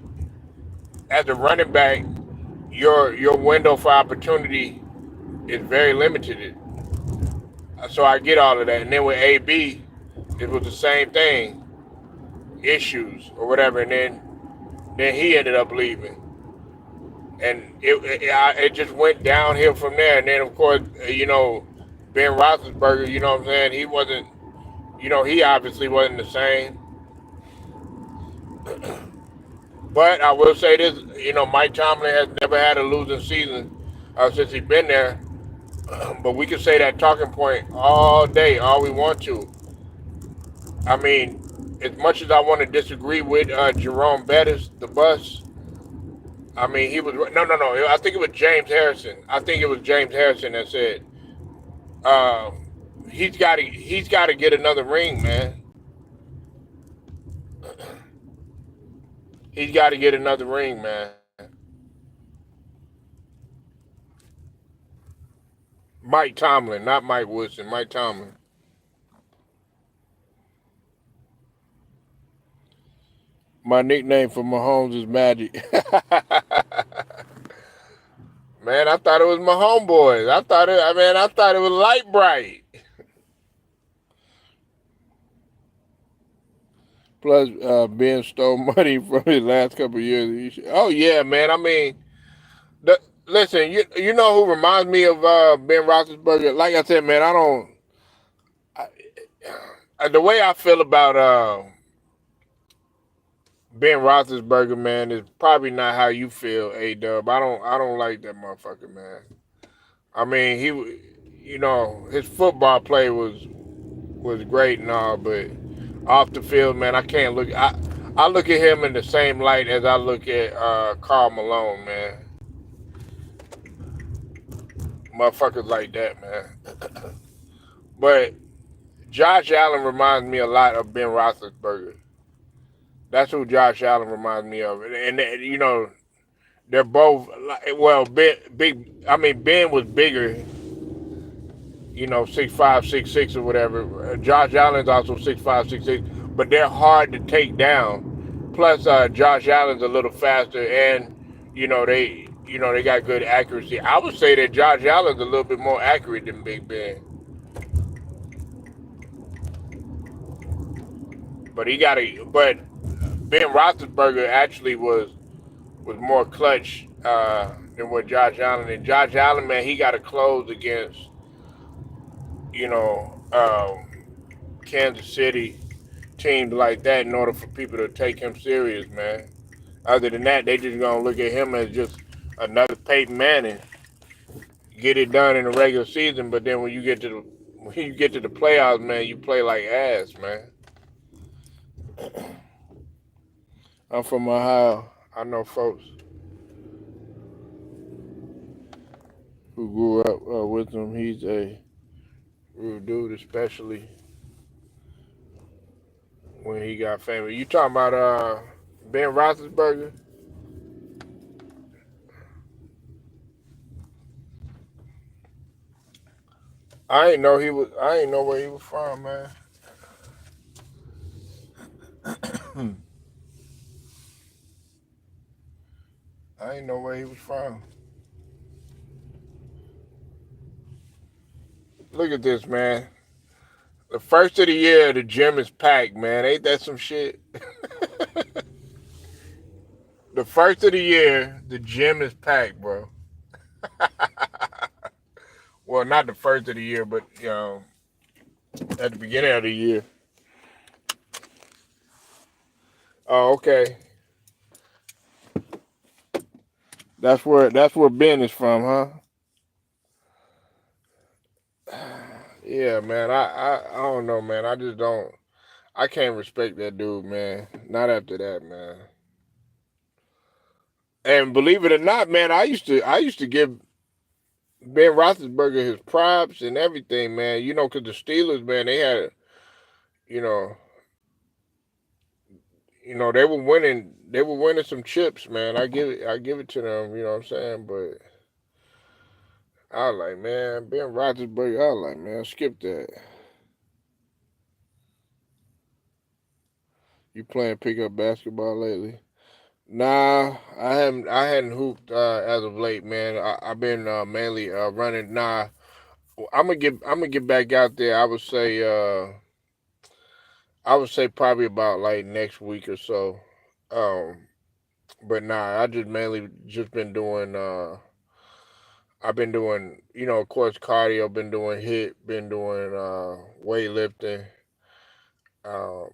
as a running back, your window for opportunity is very limited. So I get all of that. And then with AB, it was the same thing, issues or whatever. And then he ended up leaving, and it just went downhill from there. And then of course, Ben Roethlisberger, you know what I'm saying? He wasn't, he obviously wasn't the same. But I will say this, Mike Tomlin has never had a losing season since he's been there. But we can say that talking point all day, all we want to. I mean, as much as I want to disagree with Jerome Bettis, the bus, I mean, he was no. I think it was James Harrison. I think it was James Harrison that said um, he's got to get another ring, man. He's got to get another ring, man. Mike Tomlin, not Mike Woodson. Mike Tomlin. My nickname for Mahomes is Magic. Man, I thought it was my homeboys. I thought it was Light Bright. Plus, Ben stole money from his last couple of years. Oh yeah, man. I mean, listen, you know who reminds me of Ben Roethlisberger? Like I said, man, I don't. The way I feel about Ben Roethlisberger, man, is probably not how you feel, A Dub. I don't like that motherfucker, man. I mean, his football play was great and all, but off the field, man, I can't look. I look at him in the same light as I look at Karl Malone, man. Motherfuckers like that, man. But Josh Allen reminds me a lot of Ben Roethlisberger. That's who Josh Allen reminds me of, and they're both well, big. I mean, Ben was bigger, 6'5", 6'6", or whatever. Josh Allen's also 6'5", 6'6", but they're hard to take down. Plus, Josh Allen's a little faster, and they got good accuracy. I would say that Josh Allen's a little bit more accurate than Big Ben, but but Ben Roethlisberger actually was more clutch than what Josh Allen. And Josh Allen, man, he got to close against you know um, Kansas City teams like that in order for people to take him serious, man. Other than that, they just gonna look at him as just another Peyton Manning, get it done in the regular season. But then when you get to the when you get to the playoffs, man, you play like ass, man. I'm from Ohio. I know folks who grew up with him. He's a rude dude, especially when he got famous. You talking about Ben Roethlisberger? I ain't know he was. I ain't know where he was from, man. I ain't know where he was from. Look at this, man. The first of the year, the gym is packed, man. Ain't that some shit? The first of the year, the gym is packed, bro. Well, not the first of the year, but at the beginning of the year. Oh, okay. That's where Ben is from, huh? Yeah, man. I don't know, man. I just don't. I can't respect that dude, man. Not after that, man. And believe it or not, man, I used to give Ben Roethlisberger his props and everything, man. You know, because the Steelers, man, they had, you know, they were winning some chips, man. I give it to them. You know what I'm saying? But I was like, man, Ben Roethlisberger. I was like, man, skip that. You playing pickup basketball lately? Nah, I hadn't hooped as of late, man. I've been mainly running. Nah, I'm gonna get back out there. I would say probably about like next week or so. Um, but nah, I just mainly just been doing. I've been doing, of course, cardio. Been doing hit. Been doing weightlifting. Um,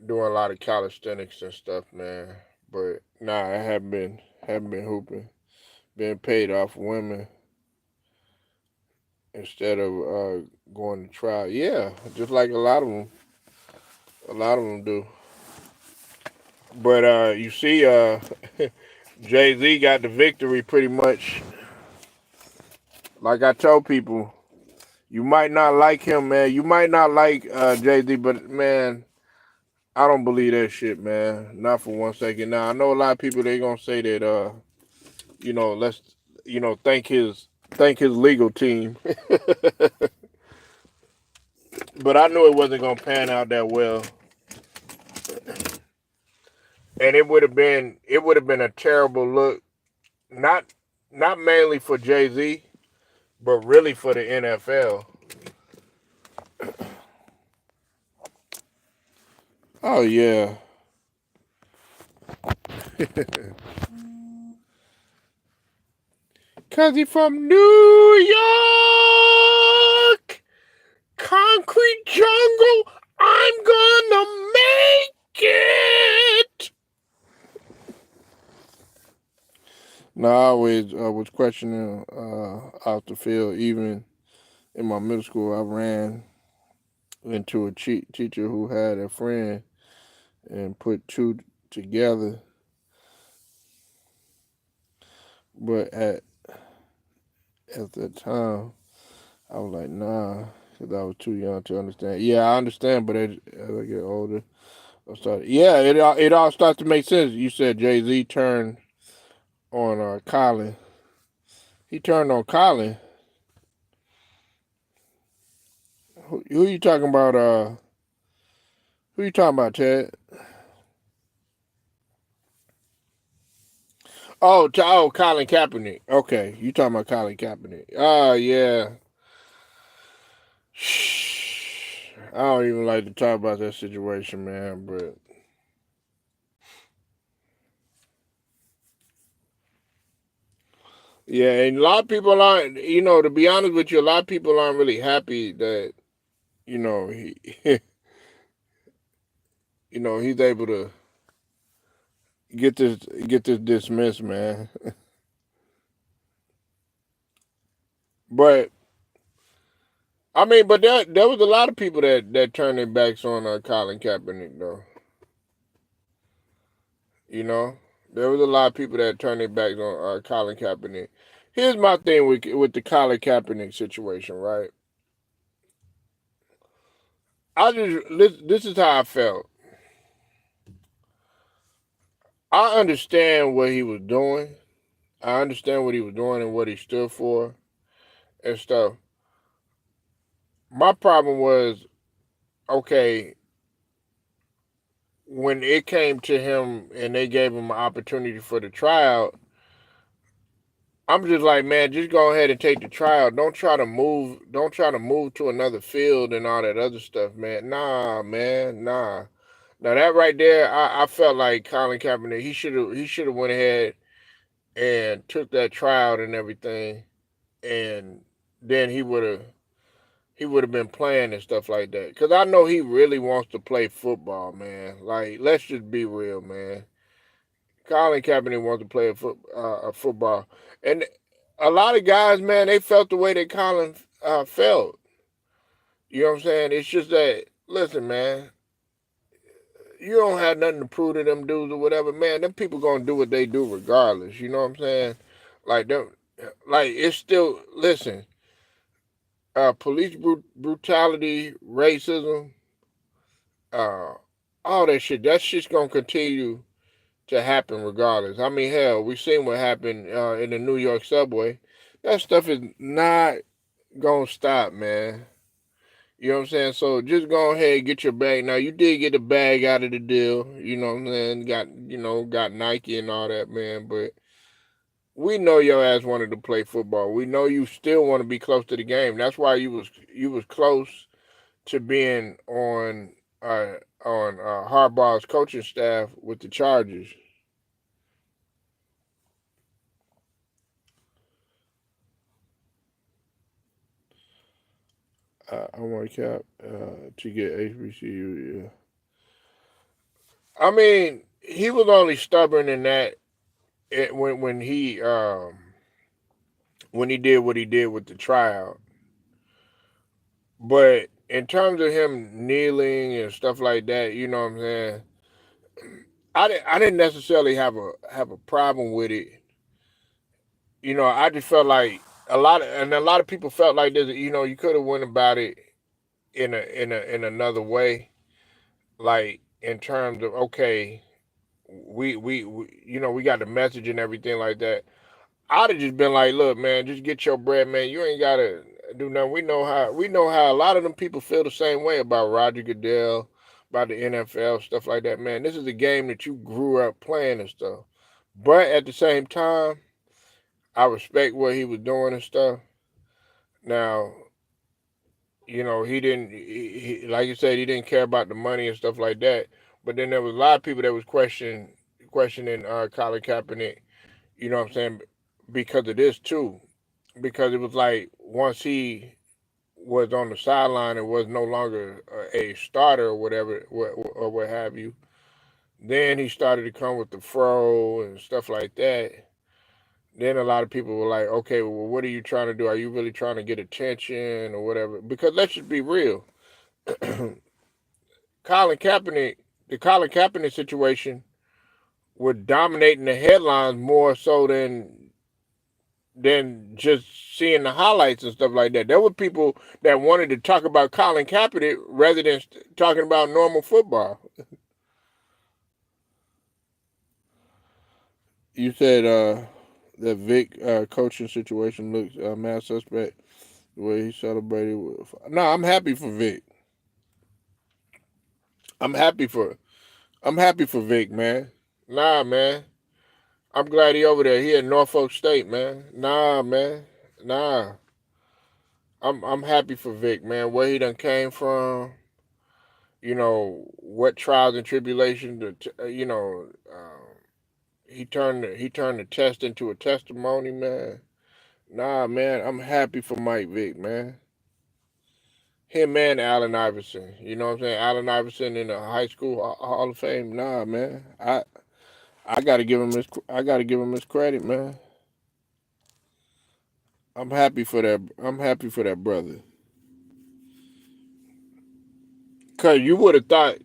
doing a lot of calisthenics and stuff, man. But nah, I haven't been hooping. Being paid off women instead of going to trial. Yeah, just like a lot of them do. But you see, Jay Z got the victory pretty much. Like I told people, you might not like him, man. You might not like Jay Z, but man, I don't believe that shit, man. Not for 1 second. Now I know a lot of people they gonna say that, let's, thank his legal team. But I knew it wasn't gonna pan out that well, and it would have been a terrible look, not not mainly for Jay Z, but really for the NFL. Oh yeah, cause he from New York, concrete jungle. I'm gonna make it. No, I always was questioning out the field. Even in my middle school, I ran into a teacher who had a friend and put two together. But at that time, I was like, nah, because I was too young to understand. Yeah, I understand, but as I get older, I started. Yeah, it all starts to make sense. You said Jay Z turned on Colin. He turned on Colin. Who you talking about? Who you talking about, Ted? Oh, Colin Kaepernick. Okay, you talking about Colin Kaepernick? Oh yeah. I don't even like to talk about that situation, man. But yeah, and a lot of people aren't. To be honest with you, a lot of people aren't really happy that he, he's able to get this dismissed, man. But I mean, but there was a lot of people that turned their backs on Colin Kaepernick, though. You know, there was a lot of people that turned their backs on Colin Kaepernick. Here's my thing with the Colin Kaepernick situation, right? This is how I felt. I understand what he was doing. I understand what he was doing and what he stood for and stuff. My problem was, okay, when it came to him and they gave him an opportunity for the tryout, I'm just like, man, just go ahead and take the tryout. Don't try to move. Don't try to move to another field and all that other stuff, man. Nah, man, nah. Now that right there, I felt like Colin Kaepernick. He should have went ahead and took that tryout and everything, and then he would have been playing and stuff like that. Cause I know he really wants to play football, man. Like, let's just be real, man. Colin Kaepernick wants to play a football, and a lot of guys, man, they felt the way that Colin felt. You know what I'm saying? It's just that, listen, man, you don't have nothing to prove to them dudes or whatever, man. Them people gonna do what they do regardless. You know what I'm saying? Like them, like it's still, listen. Police brutality, racism, uh, all that shit. That shit's gonna continue to happen regardless. I mean, hell, we seen what happened in the New York subway. That stuff is not gonna stop, man. You know what I'm saying? So just go ahead and get your bag. Now you did get a bag out of the deal. You know what I'm saying? Got Nike and all that, man. But we know your ass wanted to play football. We know you still want to be close to the game. That's why you was close to being on Harbaugh's coaching staff with the Chargers. I want Cap to get HBCU. Yeah. I mean, he was only stubborn in that when he did what he did with the tryout. But in terms of him kneeling and stuff like that, you know what I'm saying? I didn't necessarily have a problem with it. You know, I just felt like a lot of people felt like this. You know, you could have went about it in another way, like in terms of, okay, we we got the message and everything like that. I'd have just been like, look, man, just get your bread, man. You ain't gotta do nothing. We know how a lot of them people feel the same way about Roger Goodell, about the NFL, stuff like that, man. This is a game that you grew up playing and stuff. But at the same time, I respect what he was doing and stuff. Now, he didn't like you said, he didn't care about the money and stuff like that. But then there was a lot of people that was questioning Colin Kaepernick, you know what I'm saying, because of this too. Because it was like once he was on the sideline and was no longer a starter or whatever or what have you, then he started to come with the fro and stuff like that. Then a lot of people were like, okay, well, what are you trying to do? Are you really trying to get attention or whatever? Because let's just be real. Colin Kaepernick, the Colin Kaepernick situation was dominating the headlines more so than just seeing the highlights and stuff like that. There were people that wanted to talk about Colin Kaepernick rather than talking about normal football. You said that Vic coaching situation looks mad suspect the way he celebrated. No, I'm happy for Vic. I'm happy for I'm happy for Vic, man. Nah, man. I'm glad he over there. He in Norfolk State, man. Nah, man. Nah. I'm happy for Vic, man. Where he done came from, what trials and tribulations, he turned the test into a testimony, man. Nah, man. I'm happy for Mike Vick, man. Him and Allen Iverson. You know what I'm saying? Allen Iverson in the high school Hall of Fame. Nah, man. I gotta give him his credit, man. I'm happy for that. I'm happy for that brother. Cause you would have thought.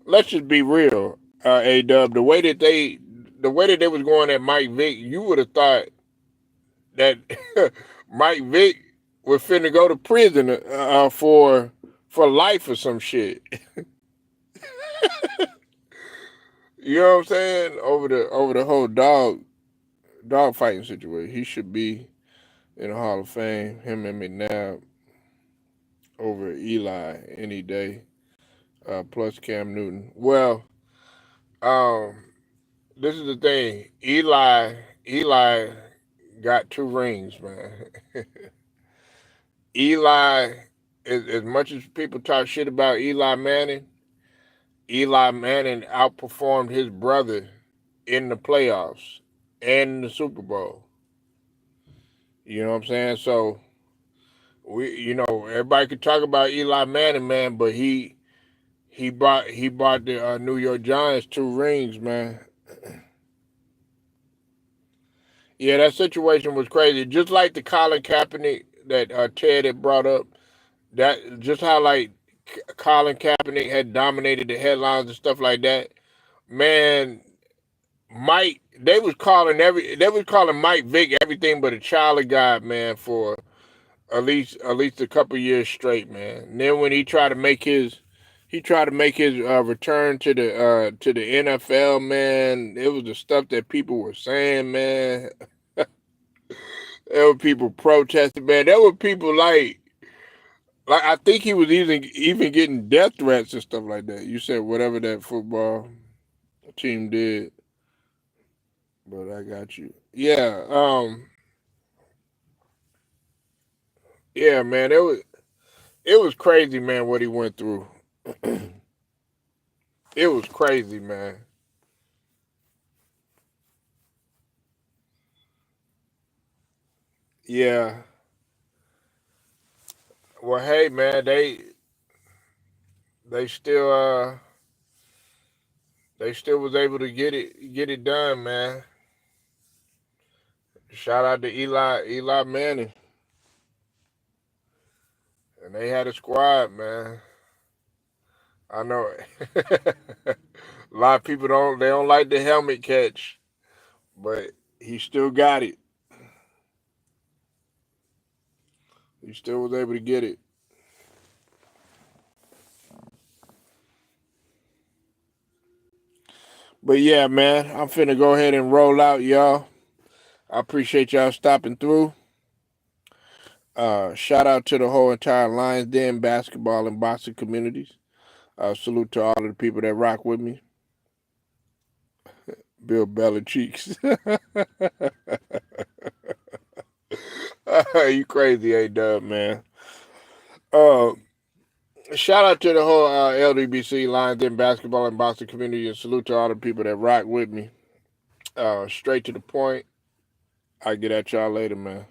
Let's just be real, A Dub. The way that they was going at Mike Vick, you would have thought that Mike Vick was finna go to prison for life or some shit. You know what I'm saying? Over the whole dog fighting situation. He should be in the Hall of Fame. Him and McNabb over Eli any day. Plus Cam Newton. Well, um, this is the thing. Eli got 2 rings, man. Eli, as much as people talk shit about Eli Manning outperformed his brother in the playoffs and the Super Bowl. You know what I'm saying? So everybody could talk about Eli Manning, man, but he brought the New York Giants 2 rings, man. Yeah, that situation was crazy. Just like the Colin Kaepernick that Ted had brought up, that just how like Colin Kaepernick had dominated the headlines and stuff like that. Man, they was calling Mike Vick everything but a child of God, man, for at least a couple years straight, man. And then when he tried to make his return to the NFL, man. It was the stuff that people were saying, man. There were people protesting, man. There were people like I think he was even getting death threats and stuff like that. You said whatever that football team did, but I got you. Yeah, yeah, man. It was crazy, man. What he went through. It was crazy, man. Yeah. Well, hey, man. They still they still was able to get it done, man. Shout out to Eli Manning, and they had a squad, man. I know it. A lot of people don't like the helmet catch, but he still got it. He still was able to get it. But yeah, man, I'm finna go ahead and roll out, y'all. I appreciate y'all stopping through. Shout out to the whole entire Lions Den basketball and boxing communities. Salute to all of the people that rock with me. Bill Belichick's. You crazy, A-Dub, man. Uh, Shout out to the whole LDBC Lions Den basketball and boxing community, and salute to all the people that rock with me. Straight to the point. I'll get at y'all later, man.